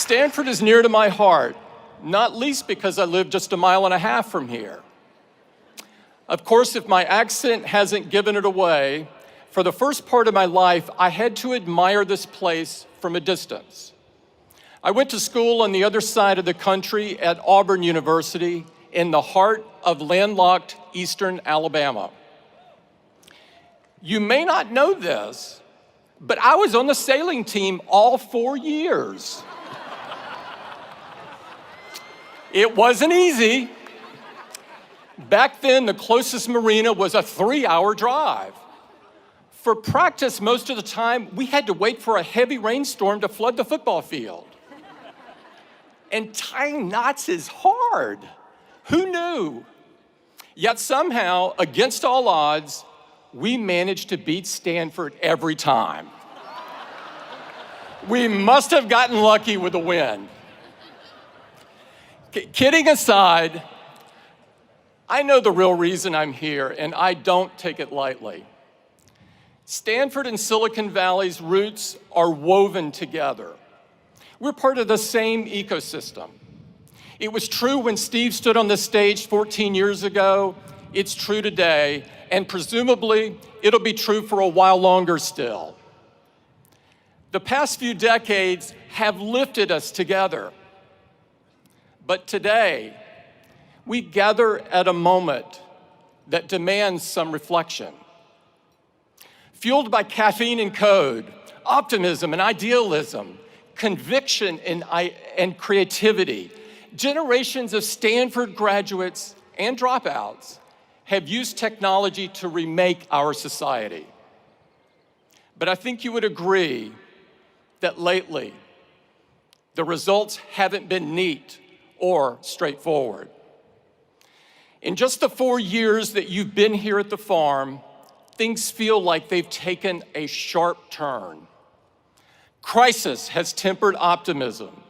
Stanford is near to my heart, not least because I live just a mile and a half from here. Of course, if my accent hasn't given it away, for the first part of my life, I had to admire this place from a distance. I went to school on the other side of the country at Auburn University in the heart of landlocked eastern Alabama. You may not know this, but I was on the sailing team all 4 years. It wasn't easy. Back then, the closest marina was a 3-hour drive. For practice, most of the time, we had to wait for a heavy rainstorm to flood the football field. And tying knots is hard. Who knew? Yet somehow, against all odds, we managed to beat Stanford every time. We must have gotten lucky with the win. Kidding aside, I know the real reason I'm here, and I don't take it lightly. Stanford and Silicon Valley's roots are woven together. We're part of the same ecosystem. It was true when Steve stood on the stage 14 years ago. It's true today, and presumably, it'll be true for a while longer still. The past few decades have lifted us together. But today, we gather at a moment that demands some reflection. Fueled by caffeine and code, optimism and idealism, conviction and creativity, generations of Stanford graduates and dropouts have used technology to remake our society. But I think you would agree that lately, the results haven't been neat or straightforward. In just the 4 years that you've been here at the farm, things feel like they've taken a sharp turn. Crisis has tempered optimism.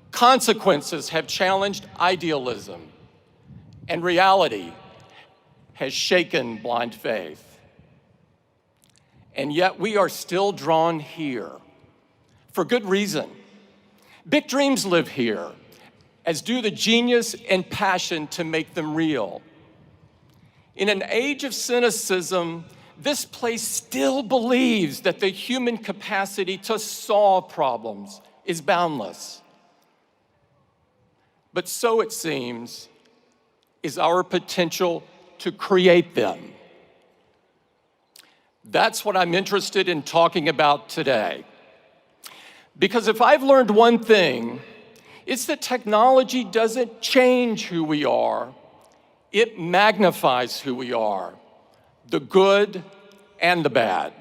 Consequences have challenged idealism. And reality has shaken blind faith. And yet we are still drawn here, for good reason. Big dreams live here, as do the genius and passion to make them real. In an age of cynicism, this place still believes that the human capacity to solve problems is boundless. But so it seems is our potential to create them. That's what I'm interested in talking about today. Because if I've learned one thing, it's that technology doesn't change who we are, it magnifies who we are, the good and the bad.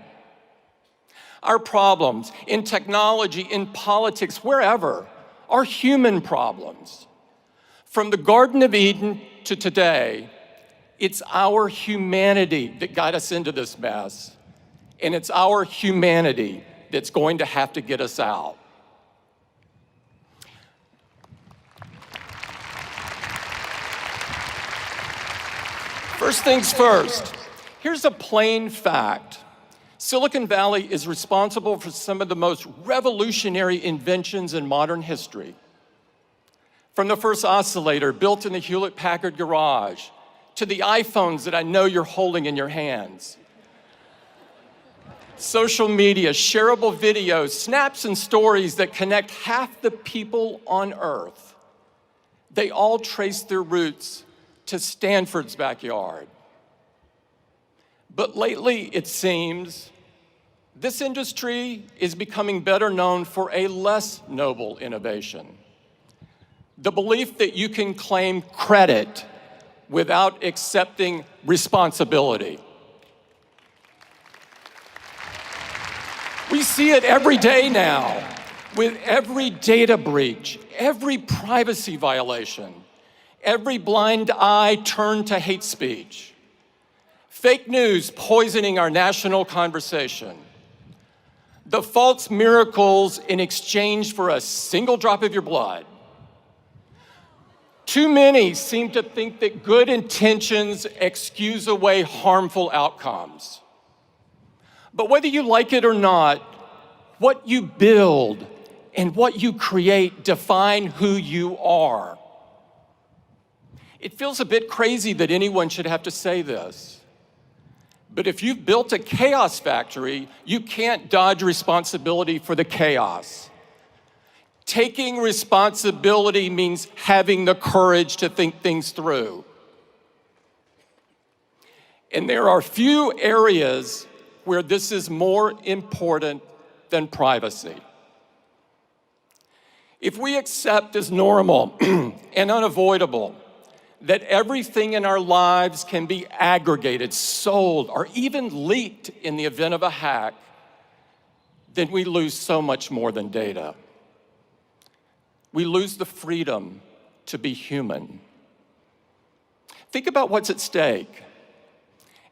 Our problems in technology, in politics, wherever, are human problems. From the Garden of Eden to today, it's our humanity that got us into this mess, and it's our humanity that's going to have to get us out. First things first, here's a plain fact. Silicon Valley is responsible for some of the most revolutionary inventions in modern history. From the first oscillator built in the Hewlett-Packard garage, to the iPhones that I know you're holding in your hands. Social media, shareable videos, snaps and stories that connect half the people on Earth. They all trace their roots to Stanford's backyard. But lately, it seems, this industry is becoming better known for a less noble innovation. The belief that you can claim credit without accepting responsibility. We see it every day now, with every data breach, every privacy violation, every blind eye turned to hate speech. Fake news poisoning our national conversation. The false miracles in exchange for a single drop of your blood. Too many seem to think that good intentions excuse away harmful outcomes. But whether you like it or not, what you build and what you create define who you are. It feels a bit crazy that anyone should have to say this. But if you've built a chaos factory, you can't dodge responsibility for the chaos. Taking responsibility means having the courage to think things through. And there are few areas where this is more important than privacy. If we accept as normal and unavoidable that everything in our lives can be aggregated, sold, or even leaked in the event of a hack, then we lose so much more than data. We lose the freedom to be human. Think about what's at stake.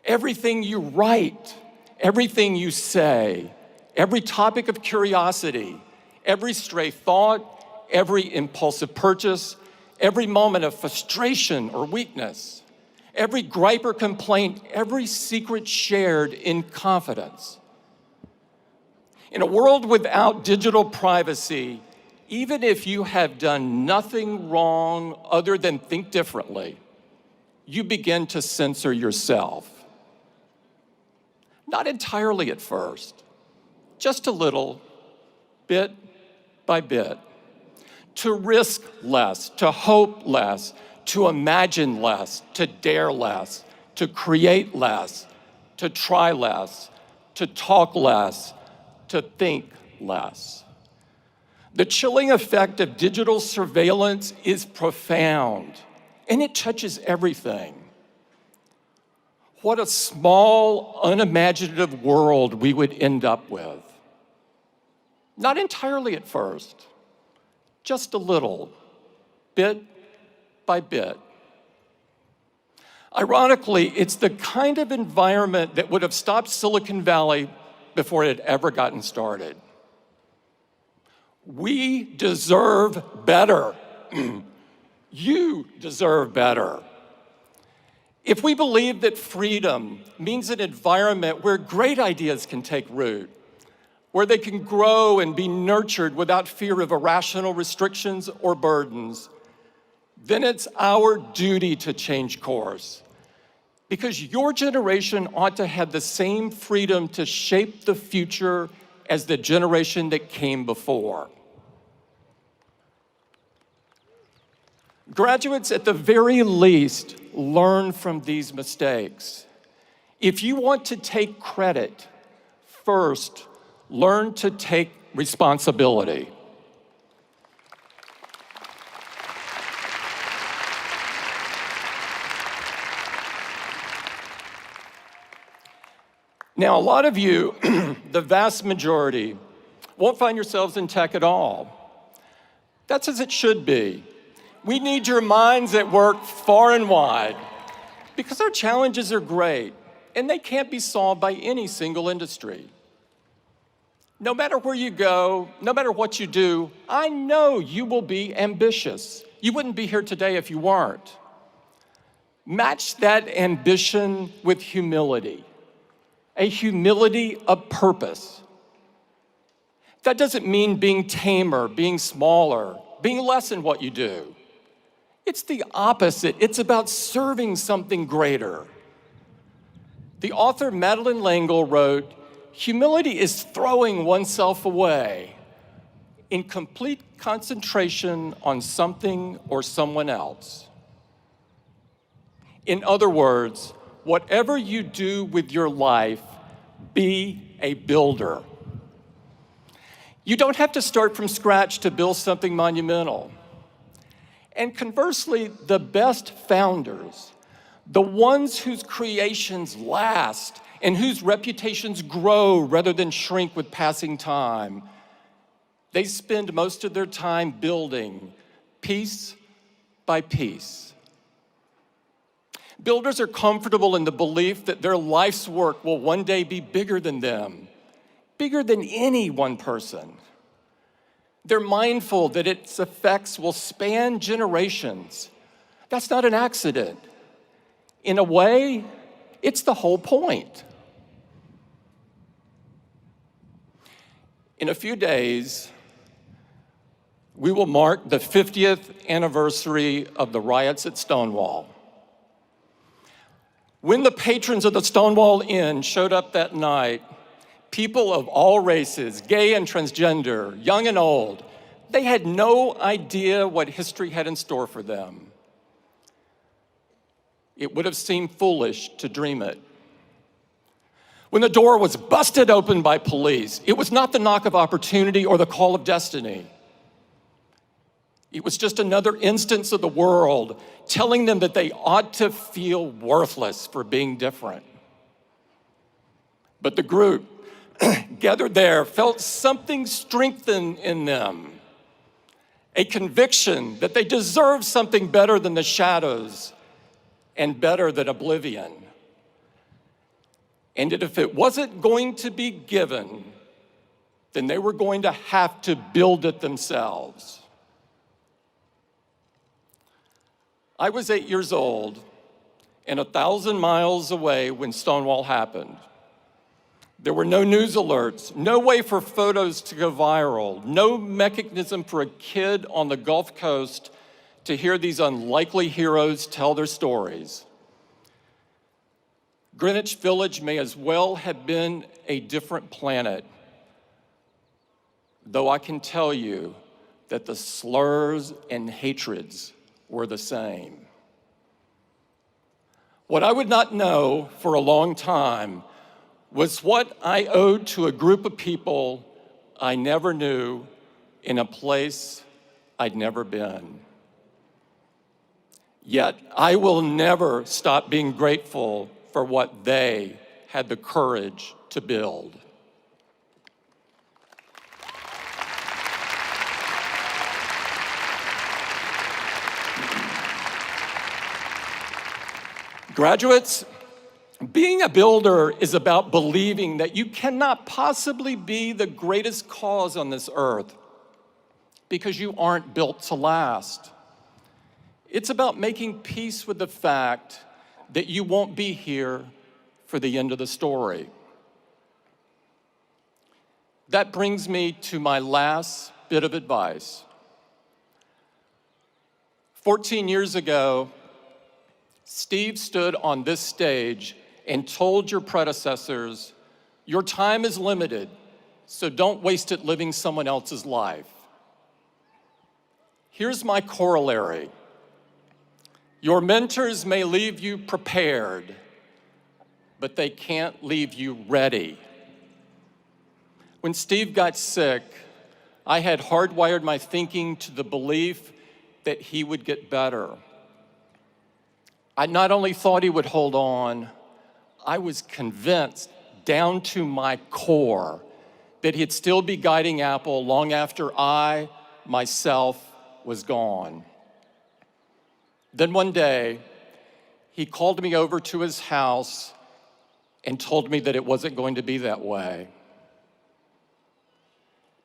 Everything you write, everything you say, every topic of curiosity, every stray thought, every impulsive purchase, every moment of frustration or weakness, every gripe or complaint, every secret shared in confidence. In a world without digital privacy, even if you have done nothing wrong other than think differently, you begin to censor yourself. Not entirely at first, just a little, bit by bit. To risk less, to hope less, to imagine less, to dare less, to create less, to try less, to talk less, to think less. The chilling effect of digital surveillance is profound, and it touches everything. What a small, unimaginative world we would end up with. Not entirely at first, just a little, bit by bit. Ironically, it's the kind of environment that would have stopped Silicon Valley before it had ever gotten started. We deserve better. You deserve better. If we believe that freedom means an environment where great ideas can take root, where they can grow and be nurtured without fear of irrational restrictions or burdens, then it's our duty to change course. Because your generation ought to have the same freedom to shape the future as the generation that came before. Graduates, at the very least, learn from these mistakes. If you want to take credit, first, learn to take responsibility. Now, a lot of you, the vast majority, won't find yourselves in tech at all. That's as it should be. We need your minds at work far and wide because our challenges are great and they can't be solved by any single industry. No matter where you go, no matter what you do, I know you will be ambitious. You wouldn't be here today if you weren't. Match that ambition with humility, a humility of purpose. That doesn't mean being tamer, being smaller, being less in what you do. It's the opposite. It's about serving something greater. The author Madeleine L'Engle wrote, "Humility is throwing oneself away in complete concentration on something or someone else." In other words, whatever you do with your life, be a builder. You don't have to start from scratch to build something monumental. And conversely, the best founders, the ones whose creations last and whose reputations grow rather than shrink with passing time, they spend most of their time building piece by piece. Builders are comfortable in the belief that their life's work will one day be bigger than them, bigger than any one person. They're mindful that its effects will span generations. That's not an accident. In a way, it's the whole point. In a few days, we will mark the 50th anniversary of the riots at Stonewall. When the patrons of the Stonewall Inn showed up that night, people of all races, gay and transgender, young and old, they had no idea what history had in store for them. It would have seemed foolish to dream it. When the door was busted open by police, it was not the knock of opportunity or the call of destiny. It was just another instance of the world telling them that they ought to feel worthless for being different. But the group gathered there felt something strengthen in them, a conviction that they deserved something better than the shadows and better than oblivion. And that if it wasn't going to be given, then they were going to have to build it themselves. I was 8 years old and 1,000 miles away when Stonewall happened. There were no news alerts, no way for photos to go viral, no mechanism for a kid on the Gulf Coast to hear these unlikely heroes tell their stories. Greenwich Village may as well have been a different planet, though I can tell you that the slurs and hatreds were the same. What I would not know for a long time was what I owed to a group of people I never knew in a place I'd never been. Yet I will never stop being grateful for what they had the courage to build. Graduates, being a builder is about believing that you cannot possibly be the greatest cause on this earth because you aren't built to last. It's about making peace with the fact that you won't be here for the end of the story. That brings me to my last bit of advice. 14 years ago, Steve stood on this stage and told your predecessors, your time is limited, so don't waste it living someone else's life. Here's my corollary. Your mentors may leave you prepared, but they can't leave you ready. When Steve got sick, I had hardwired my thinking to the belief that he would get better. I not only thought he would hold on, I was convinced down to my core that he'd still be guiding Apple long after I, myself, was gone. Then one day, he called me over to his house and told me that it wasn't going to be that way.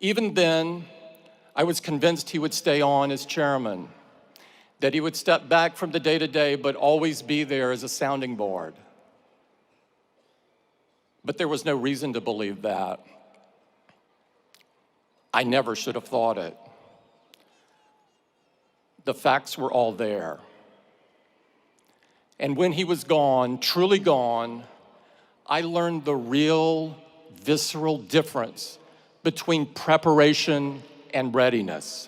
Even then, I was convinced he would stay on as chairman, that he would step back from the day-to-day but always be there as a sounding board. But there was no reason to believe that. I never should have thought it. The facts were all there. And when he was gone, truly gone, I learned the real, visceral difference between preparation and readiness.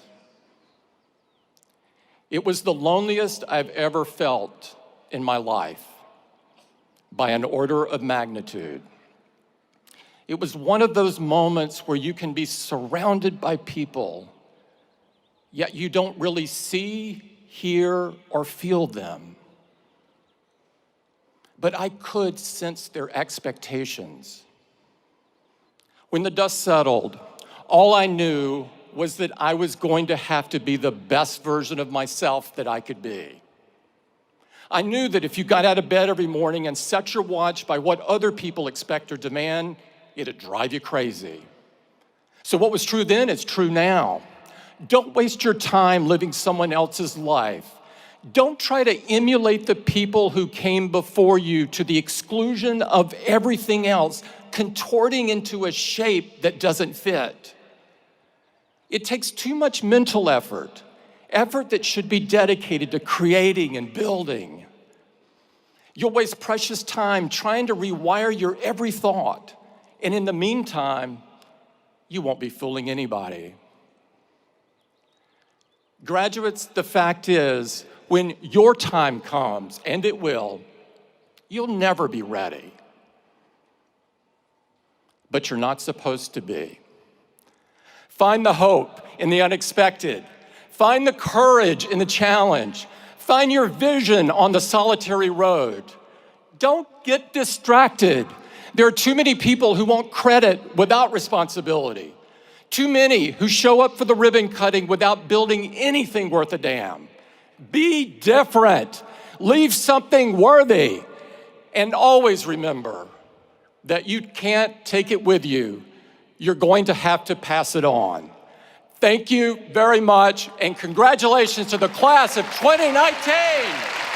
It was the loneliest I've ever felt in my life, by an order of magnitude. It was one of those moments where you can be surrounded by people, yet you don't really see, hear, or feel them. But I could sense their expectations. When the dust settled, all I knew was that I was going to have to be the best version of myself that I could be. I knew that if you got out of bed every morning and set your watch by what other people expect or demand, it'd drive you crazy. So what was true then is true now. Don't waste your time living someone else's life. Don't try to emulate the people who came before you to the exclusion of everything else, contorting into a shape that doesn't fit. It takes too much mental effort that should be dedicated to creating and building. You'll waste precious time trying to rewire your every thought, and in the meantime, you won't be fooling anybody. Graduates, the fact is, when your time comes, and it will, you'll never be ready. But you're not supposed to be. Find the hope in the unexpected. Find the courage in the challenge. Find your vision on the solitary road. Don't get distracted. There are too many people who want credit without responsibility. Too many who show up for the ribbon cutting without building anything worth a damn. Be different. Leave something worthy. And always remember that you can't take it with you. You're going to have to pass it on. Thank you very much, and congratulations to the class of 2019.